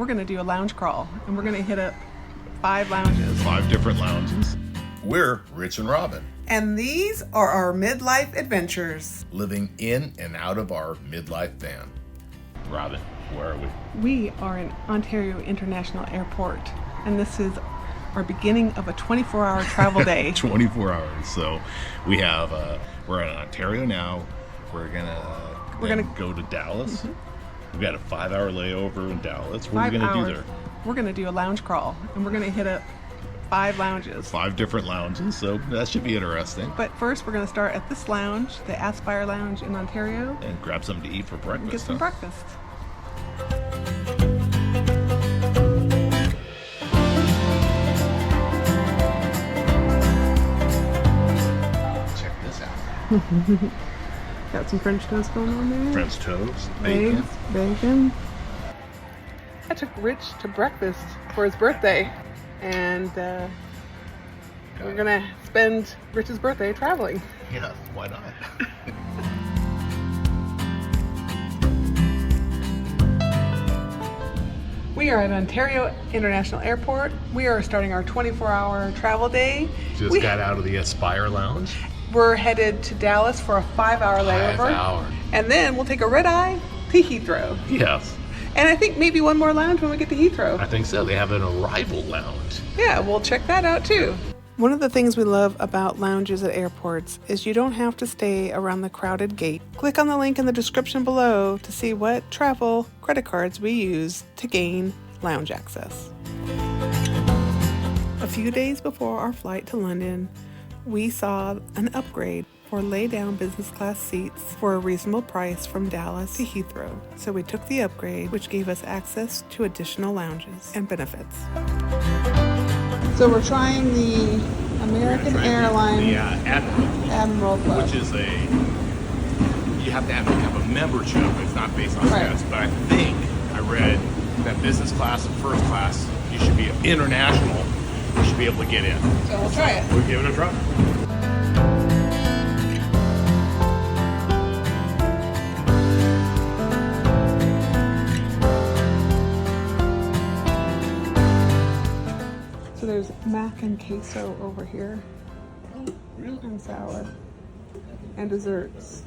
we're going to do a lounge crawl, and we're going to hit up 5 lounges. 5 different lounges. We're Rich and Robin, And these are our midlife adventures. living in and out of our midlife van. Robin, where are we? We are in Ontario International Airport, and this is our beginning of a 24-hour travel day. 24 hours. So we have, we're in Ontario now. We're gonna go to Dallas. Mm-hmm. We've got a 5-hour layover in Dallas. What are we 5 gonna hours. do there? We're going to do a lounge crawl, and we're going to hit up 5 lounges. 5 different lounges, so that should be interesting. But first, we're going to start at this lounge, the Aspire Lounge in Ontario, And grab something to eat for breakfast. and get some breakfast. Check this out. Got some French toast going on there. French toast, bacon. Eggs, bacon. I took Rich to breakfast for his birthday, and we're gonna spend Rich's birthday traveling. Yeah, why not? We are at Ontario International Airport. We are starting our 24-hour travel day. Just got out of the Aspire Lounge. We're headed to Dallas for a 5-hour layover. 5 hours. And then we'll take a red eye to Heathrow. Yes, And I think maybe one more lounge when we get to Heathrow. I think so. They have an arrival lounge. Yeah, we'll check that out too. One of the things we love about lounges at airports is you don't have to stay around the crowded gate. Click on the link in the description below to see what travel credit cards we use to gain lounge access. A few days before our flight to London, we saw an upgrade for lay-down business class seats for a reasonable price from Dallas to Heathrow. So we took the upgrade, which gave us access to additional lounges and benefits. So we're trying the American Airline Admiral Clubs. Which is you have to have a membership. It's not based on Right. status. But I think I read that business class and first class, you should be international. You should be able to get in. So we'll try it. We'll give it a try. So there's mac and queso over here, Really? and salad, and desserts.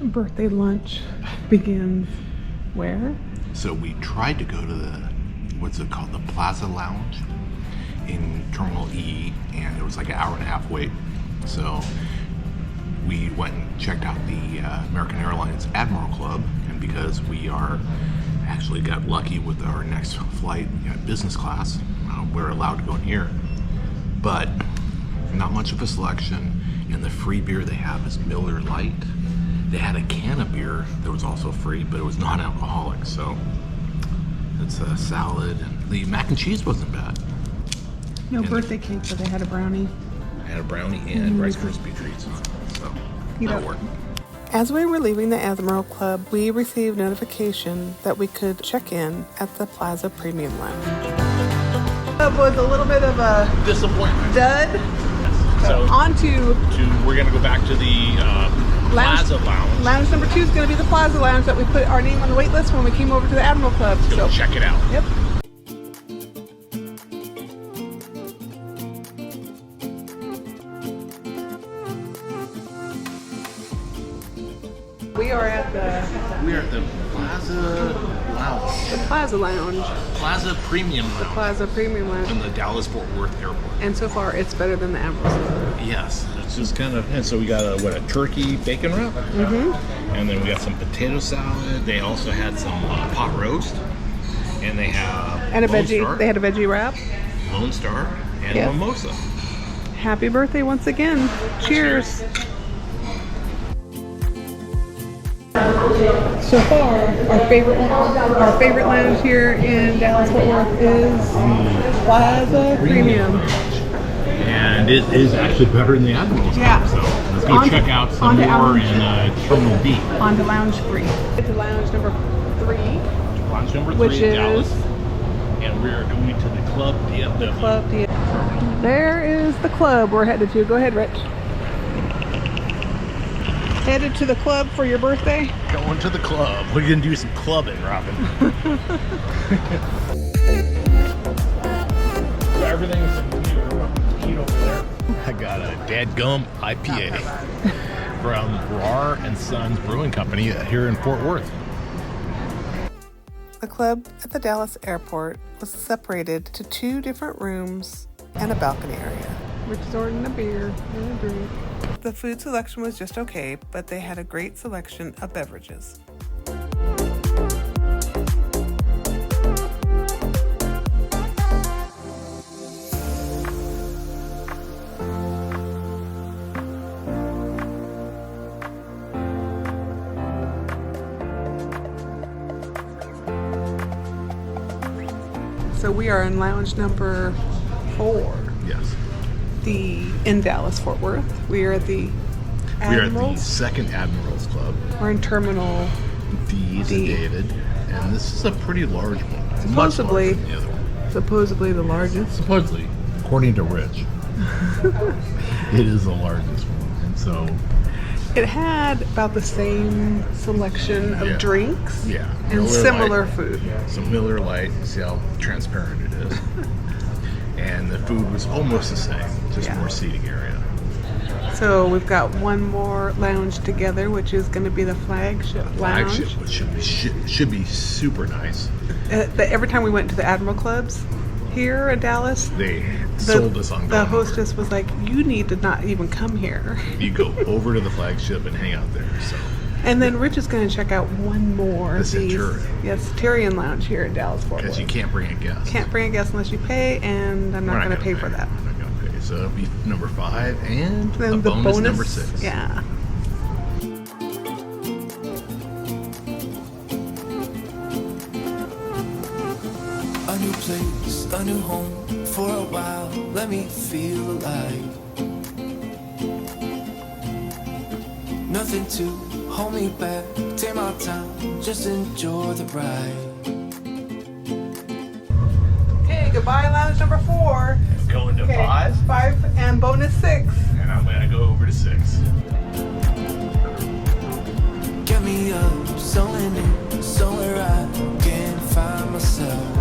Birthday lunch begins where? So we tried to go to the, what's it called, the Plaza Lounge in Terminal E, and it was like an hour and a half wait. So we went and checked out the American Airlines Admiral Club, and because we actually got lucky with our next flight at business class, we're allowed to go in here. But not much of a selection, and the free beer they have is Miller Lite. They had a can of beer that was also free, but it was non-alcoholic, so it's a salad, and the mac and cheese wasn't bad. No birthday cake, but they had a brownie. I had a brownie and Rice Krispie treats. So You that'll know- work. As we were leaving the Admiral Club, we received notification that we could check in at the Plaza Premium Lounge. That was a little bit of a Disappointment. dud. So On to we're gonna go back to the Plaza Lounge. lounge number 2 is going to be the Plaza Lounge that we put our name on the wait list when we came over to the Admiral Club. Go check it out. Yep. We are at We're at the Plaza Lounge. the Plaza Lounge, Plaza Premium Lounge Plaza Premium Lounge, in the Dallas-Fort Worth Airport. and so far it's better than the Admirals. Yes, it's just kind of, and so we got a turkey bacon wrap, and then we got some potato salad. They also had some pot roast, and they have And a Lone veggie. Star, They had a veggie wrap. Lone Star and Yeah. mimosa. Happy birthday once again. Cheers. So far, our favorite lounge here in Dallas Fort Worth is Plaza Premium. And it is actually better than the Admirals. Yeah. So let's go On- check out some on to more Admirals. in Terminal D. On to lounge 3. It's lounge number 3, Lounge number 3 which in is Dallas. and we are going to the Club DFW. Club DFW. There is the club we're headed to. Go ahead, Rich. Headed to the club for your birthday? Going to the club. We're going to do some clubbing, Robin. So everything's heat over there. I got a Dadgum IPA from Rar and Sons Brewing Company here in Fort Worth. The club at the Dallas airport was separated to 2 different rooms and a balcony area. Rich is ordering a beer and a drink. The food selection was just okay, but they had a great selection of beverages. So we are in lounge number 4. Yes. In Dallas, Fort Worth. We are at the Admirals. We are at the second Admirals Club. We're in Terminal D. David. And this is a pretty large one. It's supposedly, much larger than the other one. Supposedly the largest. Supposedly, according to Rich, it is the largest one. And so it had about the same selection of drinks and Miller similar Lite. food. Some Miller Lite. See how transparent it is. And the food was almost the same, just more seating area. So we've got one more lounge together, which is going to be the Flagship Lounge. Flagship, which should be super nice. Every time we went to the Admiral Clubs here in Dallas, They sold us on the going hostess was like, "You need to not even come here." You go over to the Flagship and hang out there. So. And then Rich is going to check out one more The of these. Centurion. Yes, Centurion Lounge here in Dallas, Fort Worth. Because you can't bring a guest. Can't bring a guest unless you pay, and I'm not going to pay for that. I'm not going to pay. So it'll be number 5 and Then a the bonus number 6. Yeah. A new place, a new home. For a while, let me feel alive. Nothing to hold me back. Take my time, just enjoy the ride. Okay, goodbye, lounge number 4. Going to 5. 5 and bonus 6. And I'm going to go over to 6. Get me up, somewhere new, somewhere I can find myself.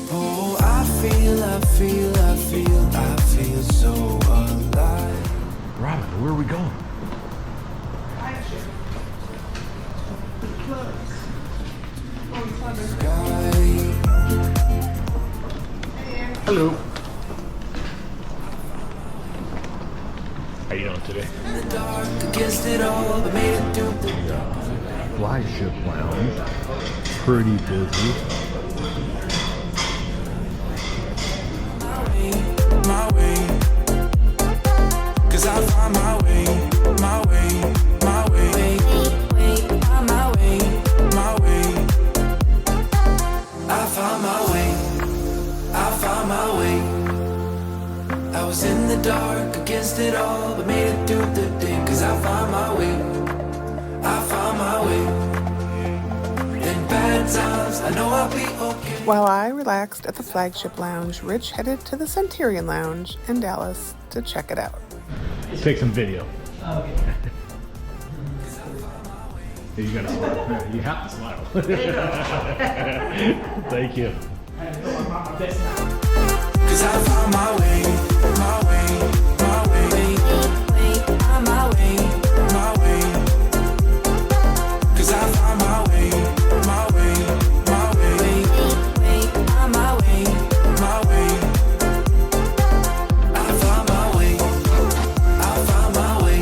Oh, I feel so alive. Robin, where are we going? Hello. How you doing today? In the dark, against it all, but made it through the Flagship Lounge. Pretty busy. my way. Cause I find my way, my way, my way. Find my way, my way. I found my way, I found my way. I was in the dark against it all, but made it through the day. Cause I found my way, I found my way. In bad times, I know I'll be okay. While I relaxed at the Flagship Lounge, Rich headed to the Centurion Lounge in Dallas to check it out. Let's take some video. You gotta smile. You have to smile. Thank you. Cause I found my way, my way, my way. Find my way, my way. Cause I found my way, my way, my way. Find my way, my way. I found my way, I found my way.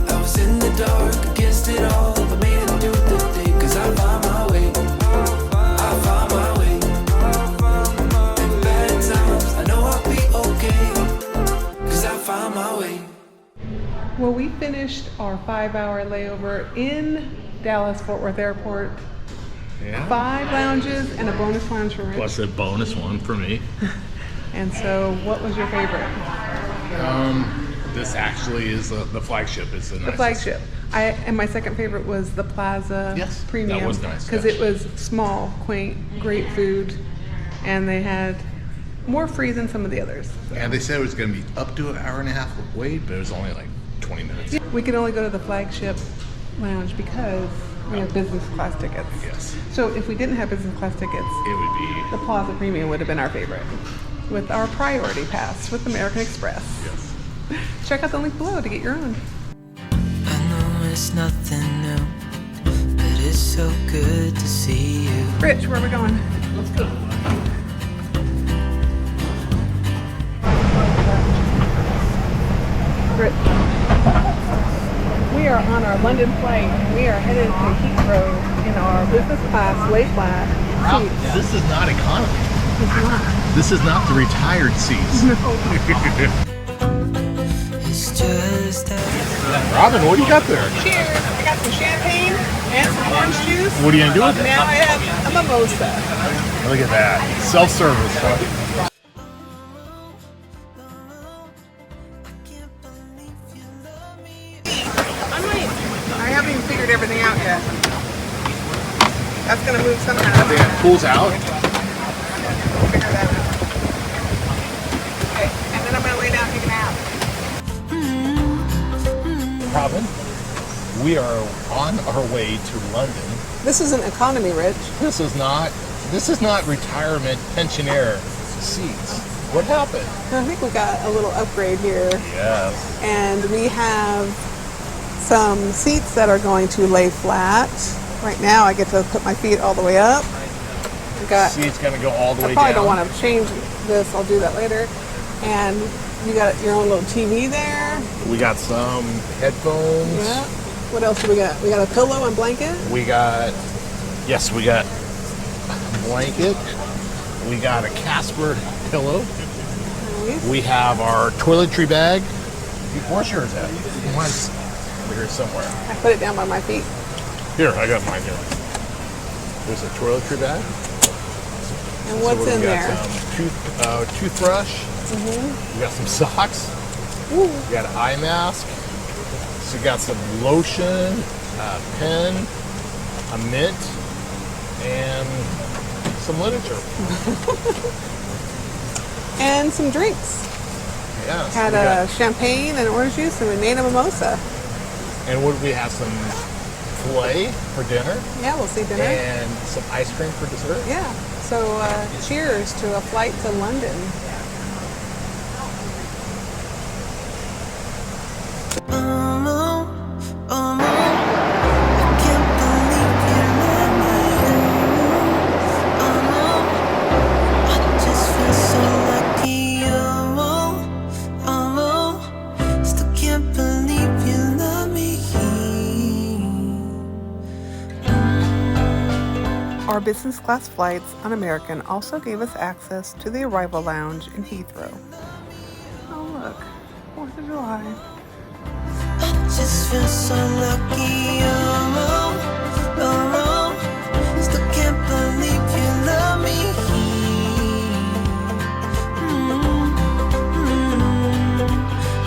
I was in the dark against it all, but made it through the day. Cause I found my way, I found my way. In bad times, I know I'll be okay. Cause I found my way. Well, we finished our 5-hour layover in Dallas Fort Worth Airport. Yeah. 5 lounges and a bonus lounge for Rich. Plus a bonus one for me. And so, what was your favorite? This actually is the Flagship. It's the nicest. Flagship. And my second favorite was the Plaza Yes, that Premium. was nice, Because yeah. it was small, quaint, great food, and they had more free than some of the others. And they said it was going to be up to an hour and a half of wait, but it was only like 20 minutes. We could only go to the Flagship Lounge because we have business class tickets. Yes. So if we didn't have business class tickets, It would be. the Plaza Premium would have been our favorite, with our priority pass with American Express. Yes. Check out the link below to get your own. I know it's nothing new, but it's so good to see you. Rich, where are we going? Let's go. Rich. We are on our London flight. We are headed to Heathrow in our business class lay flat seats. This is not economy. It's not. This is not the retired seats. It's just that Robin, what do you got there? Cheers! I got some champagne and some orange juice. What are you gonna do with it? Now I have a mimosa. Look at that. Self-service. Huh? I haven't even figured everything out yet. That's gonna move somehow. I think it pulls out. We'll figure that out. Okay, and then I'm gonna lay down and take a nap. Robin, we are on our way to London. This is an economy, Rich. This is not retirement pensioner seats. What happened? I think we got a little upgrade here, Yes. and we have some seats that are going to lay flat. Right now, I get to put my feet all the way up. We got. Seat's gonna go all the I way probably down. don't want to change this. I'll do that later. And you got your own little TV there. We got some headphones. Yeah. What else do we got? We got a pillow and blanket. We got a blanket. We got a Casper pillow. Nice. We have our toiletry bag. Where's yours at? Mine's over here somewhere. I put it down by my feet. Here, I got mine here. There's a toiletry bag. And what's So in we got there? some toothbrush. We got some socks. Ooh. We got an eye mask. So we got some lotion, a pen, a mint, and some literature. And some drinks. Yeah. so Had we got- a champagne and orange juice, and we made a mimosa. And would we have some filet for dinner Yeah, we'll see dinner. and some ice cream for dessert? Yeah. So cheers to a flight to London. I can't believe you let me. I just feel so lucky. Still can't believe you let me. Our business class flights on American also gave us access to the Arrival Lounge in Heathrow. Oh look, 4th of July. I just feel so lucky. Still can't believe you love me.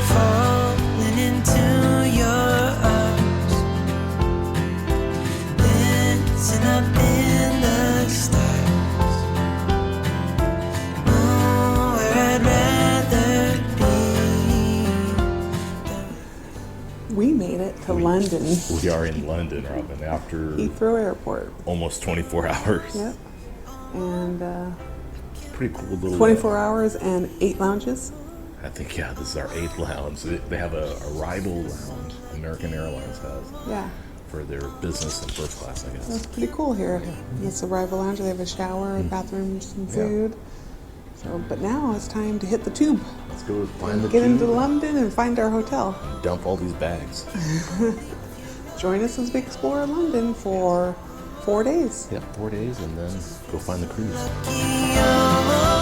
Falling into your arms, dancing up in the stars. Oh, where I'd rather be. We made it to London, We are in London, Robin, after Heathrow Airport. almost 24 hours. Yep. And Pretty cool little. 24 hours and 8 lounges. I think, yeah, this is our 8th lounge. They have a arrival lounge, American Airlines has, Yeah, for their business and first class, I guess. that's pretty cool here. This Arrival Lounge, they have a shower, bathrooms, and food. So, but now it's time to hit the tube. Let's go find the Get into tube, London and find our hotel. dump all these bags. Join us as we explore London for 4 days. Yep, 4 days, and then go find the cruise. Oh,